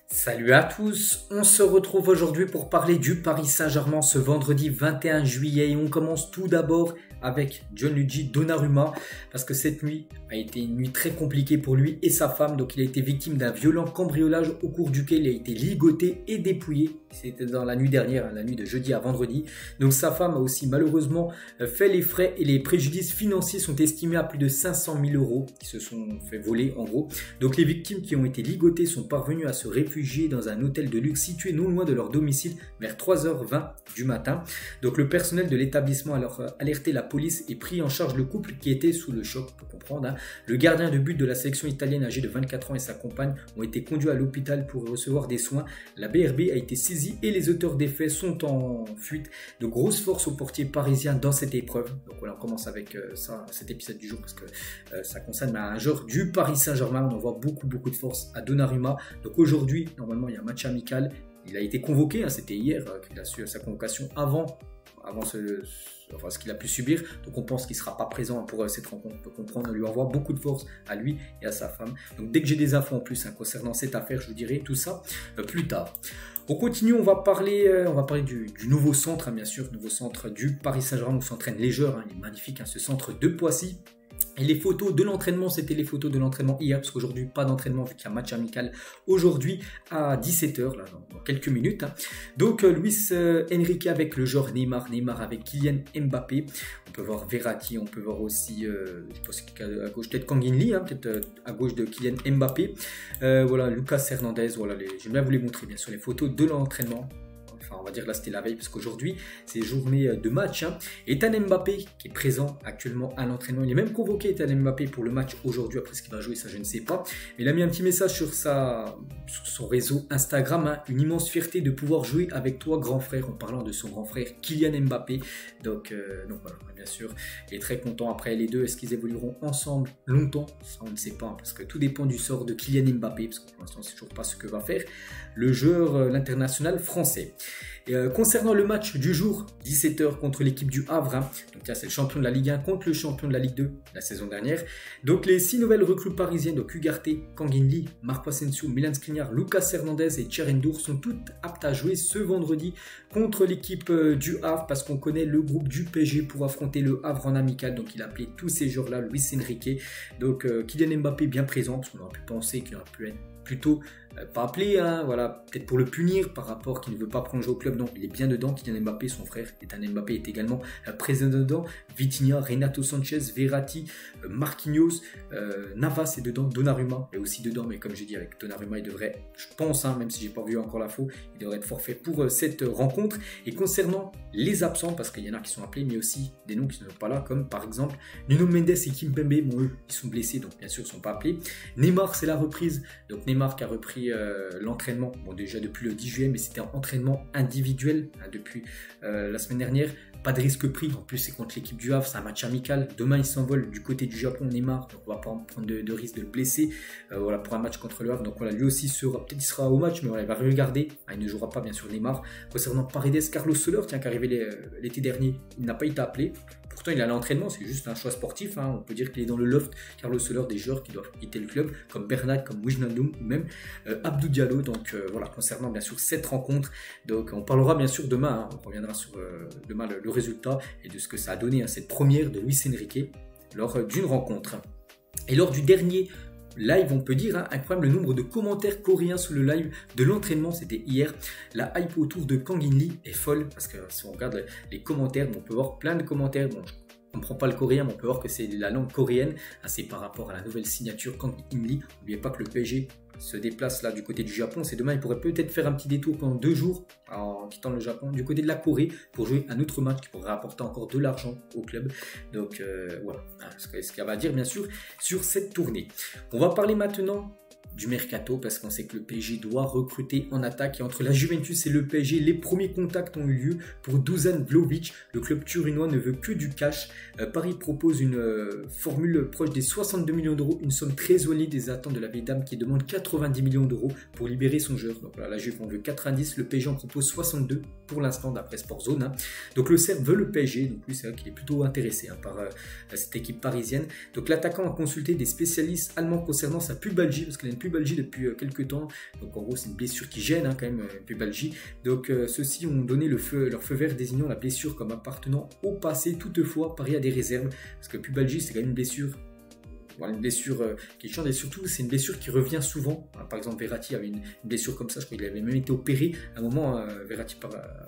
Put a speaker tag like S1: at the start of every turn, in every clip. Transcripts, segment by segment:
S1: Salut à tous, on se retrouve aujourd'hui pour parler du Paris Saint-Germain ce vendredi 21 juillet et on commence tout d'abord avec Gianluigi Donnarumma parce que cette nuit a été une nuit très compliquée pour lui et sa femme. Donc il a été victime d'un violent cambriolage au cours duquel il a été ligoté et dépouillé. C'était dans la nuit dernière, la nuit de jeudi à vendredi. Donc sa femme a aussi malheureusement fait les frais et les préjudices financiers sont estimés à plus de 500 000 € qui se sont fait voler en gros. Donc les victimes qui ont été ligotées sont parvenues à se réfugier dans un hôtel de luxe situé non loin de leur domicile vers 3h20 du matin. Donc le personnel de l'établissement a alors alerté la police et pris en charge le couple qui était sous le choc, pour comprendre. Le gardien de but de la sélection italienne âgé de 24 ans et sa compagne ont été conduits à l'hôpital pour recevoir des soins. La BRB a été saisie et les auteurs des faits sont en fuite. De grosses forces aux portiers parisiens dans cette épreuve. Donc voilà, on commence avec cet épisode du jour parce que ça concerne un joueur du Paris Saint-Germain. On envoie beaucoup de force à Donnarumma. Donc aujourd'hui, normalement, il y a un match amical. Il a été convoqué, c'était hier qu'il a su sa convocation avant ce qu'il a pu subir. Donc on pense qu'il ne sera pas présent pour cette rencontre. On peut comprendre, on lui envoie beaucoup de force à lui et à sa femme. Donc dès que j'ai des infos en plus concernant cette affaire, je vous dirai tout ça plus tard. On continue, on va parler du nouveau centre, bien sûr, nouveau centre du Paris Saint-Germain où s'entraîne les joueurs. Il est magnifique, ce centre de Poissy. Et les photos de l'entraînement, c'était les photos de l'entraînement hier, parce qu'aujourd'hui, pas d'entraînement, vu qu'il y a un match amical aujourd'hui à 17h, là, dans quelques minutes. Donc, Luis Enrique avec le joueur Neymar avec Kylian Mbappé. On peut voir Verratti, on peut voir aussi, je pense à gauche, peut-être Kang In Lee, peut-être à gauche de Kylian Mbappé. Voilà, Lucas Hernandez, voilà, j'aime bien vous les montrer, bien sûr, les photos de l'entraînement. Enfin, on va dire là c'était la veille parce qu'aujourd'hui c'est journée de match. Ethan Mbappé qui est présent actuellement à l'entraînement. Il est même convoqué Ethan Mbappé pour le match aujourd'hui. Après ce qu'il va jouer, ça je ne sais pas. Mais il a mis un petit message sur son réseau Instagram. Une immense fierté de pouvoir jouer avec toi grand frère, en parlant de son grand frère Kylian Mbappé. Donc voilà, bien sûr, il est très content. Après les deux, est-ce qu'ils évolueront ensemble longtemps? Ça on ne sait pas parce que tout dépend du sort de Kylian Mbappé parce que pour l'instant c'est toujours pas ce que va faire le joueur, l'international français. Et concernant le match du jour, 17h contre l'équipe du Havre, donc là c'est le champion de la Ligue 1 contre le champion de la Ligue 2 la saison dernière. Donc les 6 nouvelles recrues parisiennes, donc Ugarte, Kang In Lee, Marco Asensio, Milan Skriniar, Lucas Hernandez et Cherendor sont toutes aptes à jouer ce vendredi contre l'équipe du Havre parce qu'on connaît le groupe du PSG pour affronter le Havre en amical. Donc il a appelé tous ces joueurs-là, Luis Enrique. Donc Kylian Mbappé bien présent parce qu'on aurait pu penser qu'il aurait pu être plutôt pas appelé, voilà, peut-être pour le punir par rapport qu'il ne veut pas prendre jeu au club. Non, il est bien dedans. Kylian Mbappé, son frère, Ethan Mbappé est également présent dedans. Vitinha, Renato Sanchez, Verratti, Marquinhos, Navas est dedans, Donnarumma est aussi dedans. Mais comme j'ai dit, avec Donnarumma, il devrait, je pense, même si j'ai pas vu encore l'info, il devrait être forfait pour cette rencontre. Et concernant les absents, parce qu'il y en a qui sont appelés, mais aussi des noms qui ne sont pas là, comme par exemple Nuno Mendes et Kimpembe. Bon, eux, ils sont blessés, donc bien sûr, ils ne sont pas appelés. Neymar, c'est la reprise. Donc Neymar qui a repris l'entraînement, bon déjà depuis le 10 juillet, mais c'était un entraînement individuel depuis la semaine dernière. Pas de risque pris, en plus c'est contre l'équipe du Havre, c'est un match amical. Demain il s'envole du côté du Japon, Neymar, donc on va pas prendre de risque de le blesser voilà, pour un match contre le Havre. Donc voilà, lui aussi sera, peut-être il sera au match, mais voilà, il va regarder. Il ne jouera pas bien sûr Neymar. Concernant Paredes, Carlos Soler, qui est arrivé l'été dernier, il n'a pas été appelé. Pourtant il est à l'entraînement, c'est juste un choix sportif, on peut dire qu'il est dans le loft. Carlos Soler, des joueurs qui doivent quitter le club, comme Bernat, comme Wijnaldum ou même Abdou Diallo. Donc voilà, concernant bien sûr cette rencontre, donc on parlera bien sûr demain, on reviendra sur demain le résultat et de ce que ça a donné cette première de Luis Enrique lors d'une rencontre. Et lors du dernier live, on peut dire, incroyable le nombre de commentaires coréens sous le live de l'entraînement, c'était hier. La hype autour de Kang In Lee est folle parce que si on regarde les commentaires, on peut voir plein de commentaires. Bon, on ne comprend pas le coréen, mais on peut voir que c'est la langue coréenne. C'est par rapport à la nouvelle signature Kang In Lee. N'oubliez pas que le PSG se déplace là du côté du Japon. C'est demain, il pourrait peut-être faire un petit détour pendant 2 jours en quittant le Japon du côté de la Corée pour jouer un autre match qui pourrait apporter encore de l'argent au club. Donc voilà ce qu'elle va dire bien sûr sur cette tournée. On va parler maintenant du mercato parce qu'on sait que le PSG doit recruter en attaque et entre la Juventus et le PSG, les premiers contacts ont eu lieu pour Dusan Vlahovic. Le club turinois ne veut que du cash. Paris propose une formule proche des 62 millions d'euros, une somme très éloignée des attentes de la vieille dame qui demande 90 millions d'euros pour libérer son joueur. Donc voilà, la Juve en veut 90, le PSG en propose 62 pour l'instant d'après Sportzone. Donc le Serbe veut le PSG, donc lui c'est vrai qu'il est plutôt intéressé par cette équipe parisienne. Donc l'attaquant a consulté des spécialistes allemands concernant sa pubalgie parce qu'il a une pubalgie depuis quelques temps. Donc en gros c'est une blessure qui gêne quand même, pubalgie. Donc ceux-ci ont donné leur feu vert désignant la blessure comme appartenant au passé. Toutefois, Paris a des réserves parce que pubalgie c'est quand même une blessure. Voilà, une blessure qui change et surtout c'est une blessure qui revient souvent. Par exemple Verratti avait une blessure comme ça, je crois qu'il avait même été opéré à un moment, Verratti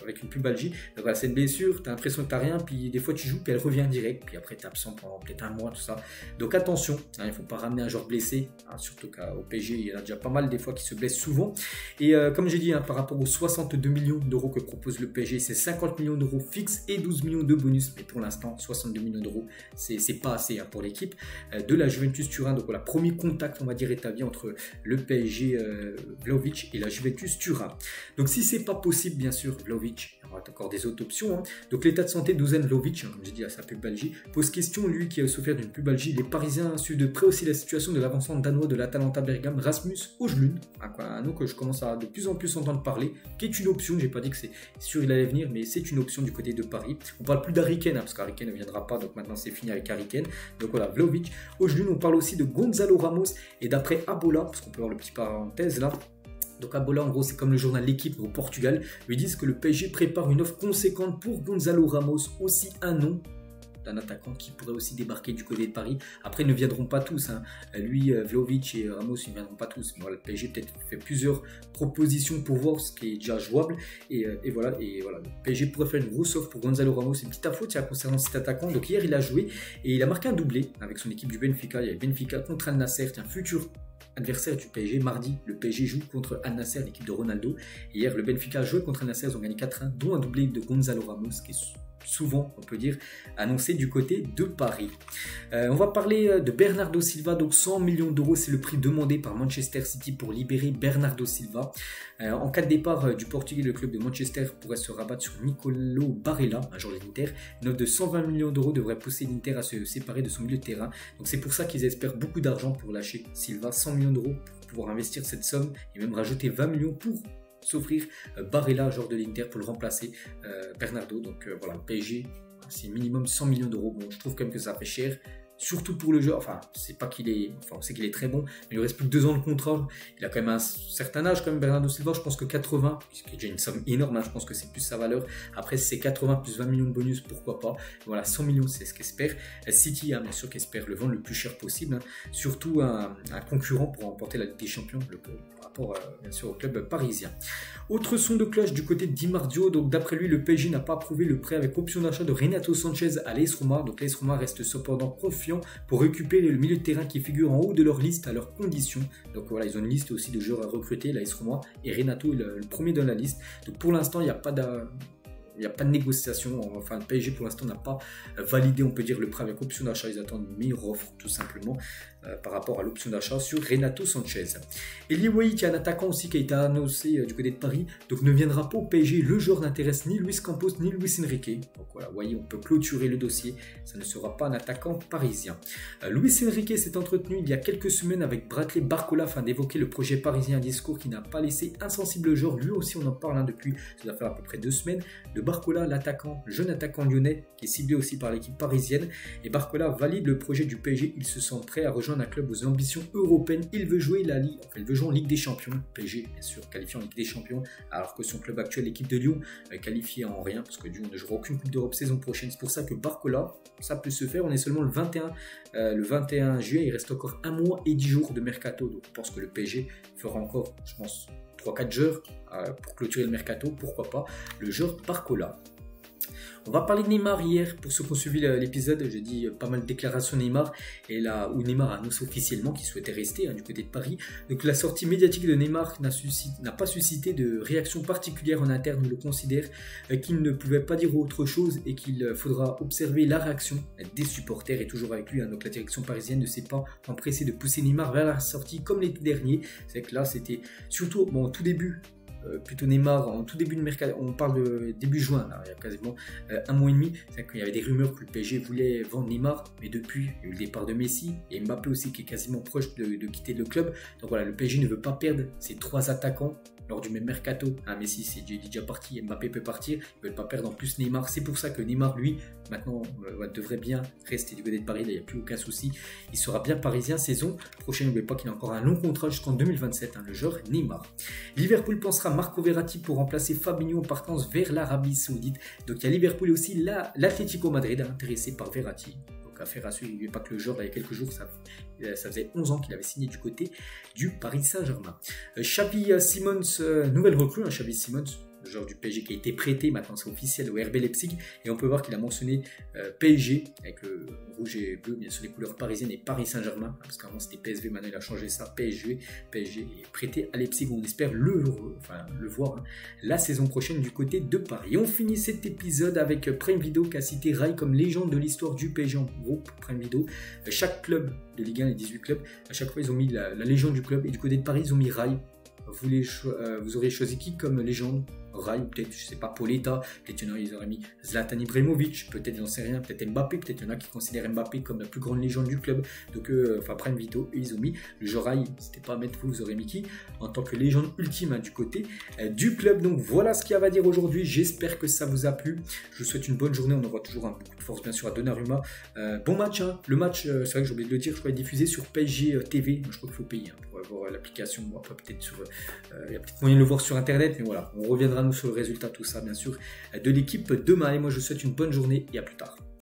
S1: avec une pubalgie. Donc voilà, c'est une blessure, tu as l'impression que tu n'as rien, puis des fois tu joues, puis elle revient direct, puis après tu es absent pendant peut-être un mois, tout ça. Donc attention, il ne faut pas ramener un joueur blessé, surtout qu'au PSG il y en a déjà pas mal des fois qui se blessent souvent. Et comme j'ai dit, par rapport aux 62 millions d'euros que propose le PSG, c'est 50 millions d'euros fixes et 12 millions de bonus. Mais pour l'instant, 62 millions d'euros, c'est pas assez pour l'équipe de la Juventus Turin. Donc voilà, premier contact on va dire établi entre le PSG Vlahovic et la Juventus Turin. Donc si c'est pas possible, bien sûr Vlahovic, il y aura encore des autres options. Donc l'état de santé d'Ozan Vlahovic, comme j'ai dit à sa pubalgie, pose question, lui qui a souffert d'une pubalgie. Les Parisiens suivent de près aussi la situation de l'avancement danois de l'Atalanta Bergame, Rasmus Højlund, un nom que je commence à de plus en plus entendre parler, qui est une option. J'ai pas dit que c'est sûr il allait venir, mais c'est une option du côté de Paris. On parle plus d'Harry Kane, parce qu'Harry Kane ne viendra pas, donc maintenant c'est fini avec Harry Kane. Donc voilà, Vlahovic, Højlund. On parle aussi de Gonzalo Ramos et d'après Abola, parce qu'on peut voir le petit parenthèse là. Donc Abola, en gros, c'est comme le journal L'équipe au Portugal, lui disent que le PSG prépare une offre conséquente pour Gonzalo Ramos, aussi un nom d'un attaquant qui pourrait aussi débarquer du côté de Paris. Après, ils ne viendront pas tous. Lui, Vlahovic et Ramos, ils ne viendront pas tous. Voilà, le PSG peut-être fait plusieurs propositions pour voir ce qui est déjà jouable. Et voilà, le PSG pourrait faire une grosse offre pour Gonzalo Ramos. C'est une petite info concernant cet attaquant. Donc hier, il a joué et il a marqué un doublé avec son équipe du Benfica. Il y avait Benfica contre Al Nassr, un futur adversaire du PSG. Mardi, le PSG joue contre Al Nassr, l'équipe de Ronaldo. Et hier, le Benfica a joué contre Al Nassr, ils ont gagné 4-1, dont un doublé de Gonzalo Ramos, qui est souvent, on peut dire, annoncé du côté de Paris. On va parler de Bernardo Silva. Donc 100 millions d'euros, c'est le prix demandé par Manchester City pour libérer Bernardo Silva. En cas de départ du Portugais, le club de Manchester pourrait se rabattre sur Nicolo Barella, un joueur de l'Inter. Une offre de 120 millions d'euros devrait pousser l'Inter à se séparer de son milieu de terrain. Donc c'est pour ça qu'ils espèrent beaucoup d'argent pour lâcher Silva, 100 millions d'euros pour pouvoir investir cette somme et même rajouter 20 millions pour s'offrir Barella, joueur de l'Inter, pour le remplacer, Bernardo. Donc voilà, le PSG, c'est minimum 100 millions d'euros. Bon, je trouve quand même que ça fait cher, surtout pour le joueur. Enfin, c'est pas qu'il est, enfin, on sait qu'il est très bon, mais il lui reste plus que 2 ans de contrat. Il a quand même un certain âge, quand même, Bernardo Silva. Je pense que 80, ce qui est déjà une somme énorme, je pense que c'est plus sa valeur. Après, si c'est 80 plus 20 millions de bonus, pourquoi pas. Voilà, 100 millions, c'est ce qu'espère City, bien sûr, qu'espère le vendre le plus cher possible. Surtout un concurrent pour remporter la Ligue des Champions, par rapport, bien sûr, au club parisien. Autre son de cloche du côté de Di Marzio. Donc d'après lui, le PSG n'a pas approuvé le prêt avec option d'achat de Renato Sanchez à l'AS Roma. Donc l'AS Roma reste cependant confiant pour récupérer le milieu de terrain qui figure en haut de leur liste à leurs conditions. Donc voilà, ils ont une liste aussi de joueurs à recruter, l'AS Roma, et Renato est le premier dans la liste. Donc pour l'instant, il n'y a pas de négociation. Enfin, le PSG pour l'instant n'a pas validé, on peut dire, le prêt avec option d'achat. Ils attendent une meilleure offre tout simplement par rapport à l'option d'achat sur Renato Sanchez. Eli Wahi, qui est un attaquant aussi qui a été annoncé du côté de Paris, donc ne viendra pas au PSG. Le joueur n'intéresse ni Luis Campos ni Luis Enrique. Donc voilà, Wahi, on peut clôturer le dossier. Ça ne sera pas un attaquant parisien. Luis Enrique s'est entretenu il y a quelques semaines avec Bradley Barcola afin d'évoquer le projet parisien, un discours qui n'a pas laissé insensible le joueur. Lui aussi, on en parle depuis, ça doit faire à peu près 2 semaines, de Barcola, l'attaquant, jeune attaquant lyonnais, qui est ciblé aussi par l'équipe parisienne. Et Barcola valide le projet du PSG. Il se sent prêt à rejoindre un club aux ambitions européennes. Il veut jouer la Ligue, enfin, il veut jouer en Ligue des Champions. PSG, bien sûr, qualifié en Ligue des Champions, alors que son club actuel, l'équipe de Lyon, qualifié en rien, parce que Lyon ne jouera aucune Coupe d'Europe saison prochaine. C'est pour ça que Barcola, ça peut se faire. On est seulement le 21 juillet. Il reste encore 1 mois et 10 jours de mercato. Donc je pense que le PSG fera encore, je pense, 3-4 joueurs pour clôturer le mercato. Pourquoi pas le joueur Barcola. On va parler de Neymar hier. Pour ceux qui ont suivi l'épisode, j'ai dit pas mal de déclarations Neymar, et là où Neymar a annoncé officiellement qu'il souhaitait rester du côté de Paris. Donc la sortie médiatique de Neymar n'a pas suscité de réaction particulière en interne. On le considère qu'il ne pouvait pas dire autre chose et qu'il faudra observer la réaction des supporters. Et toujours avec lui, donc la direction parisienne ne s'est pas empressée de pousser Neymar vers la sortie comme l'été dernier. C'est que là c'était surtout au tout début. Plutôt Neymar, en tout début de mercato, on parle de début juin, là, il y a quasiment 1 mois et demi, c'est qu'il y avait des rumeurs que le PSG voulait vendre Neymar, mais depuis, il y a eu le départ de Messi, et Mbappé aussi qui est quasiment proche de quitter le club. Donc voilà, le PSG ne veut pas perdre ces 3 attaquants lors du même mercato. Messi c'est déjà parti, Mbappé peut partir, ils ne veulent pas perdre en plus Neymar. C'est pour ça que Neymar, lui, maintenant, devrait bien rester du côté de Paris. Là, il n'y a plus aucun souci. Il sera bien parisien saison prochaine. N'oubliez pas qu'il a encore un long contrat jusqu'en 2027, le joueur Neymar. Liverpool pensera Marco Verratti pour remplacer Fabinho en partance vers l'Arabie Saoudite. Donc il y a Liverpool et aussi l'Atlético Madrid intéressé par Verratti. Affaire à suivre. N'oubliez pas que le joueur, il y a quelques jours, ça faisait 11 ans qu'il avait signé du côté du Paris Saint-Germain. Xavi Simons, nouvelle recrue, Xavi Simons, le joueur du PSG qui a été prêté, maintenant c'est officiel au RB Leipzig, et on peut voir qu'il a mentionné PSG, avec le rouge et bleu, bien sûr les couleurs parisiennes et Paris Saint-Germain, parce qu'avant c'était PSV, maintenant il a changé ça, PSG est prêté à Leipzig, on espère le voir la saison prochaine du côté de Paris. Et on finit cet épisode avec Prime Video qui a cité Rai comme légende de l'histoire du PSG en groupe Prime Video. Chaque club de Ligue 1, les 18 clubs, à chaque fois ils ont mis la légende du club, et du côté de Paris ils ont mis Rai. Vous aurez choisi qui comme légende? Rai, peut-être, je sais pas, Pauletta, peut-être il y en a, ils auraient mis Zlatan Ibrahimovic, peut-être, j'en sais rien, peut-être Mbappé, peut-être il y en a qui considèrent Mbappé comme la plus grande légende du club. Donc, Prime Video, ils ont mis le joueur Rai, n'hésitez pas à mettre vous aurez mis qui en tant que légende ultime du côté du club. Donc, voilà ce qu'il y a à dire aujourd'hui. J'espère que ça vous a plu. Je vous souhaite une bonne journée. On envoie toujours beaucoup de force, bien sûr, à Donnarumma. Bon match, le match, c'est vrai que j'ai oublié de le dire, je crois, est diffusé sur PSG TV. Moi, je crois qu'il faut payer pour avoir l'application. Bon, après, peut-être sur. Il y a peut-être moyen de le voir sur internet, mais voilà, on reviendra nous sur le résultat, tout ça bien sûr, de l'équipe demain. Et moi je vous souhaite une bonne journée et à plus tard.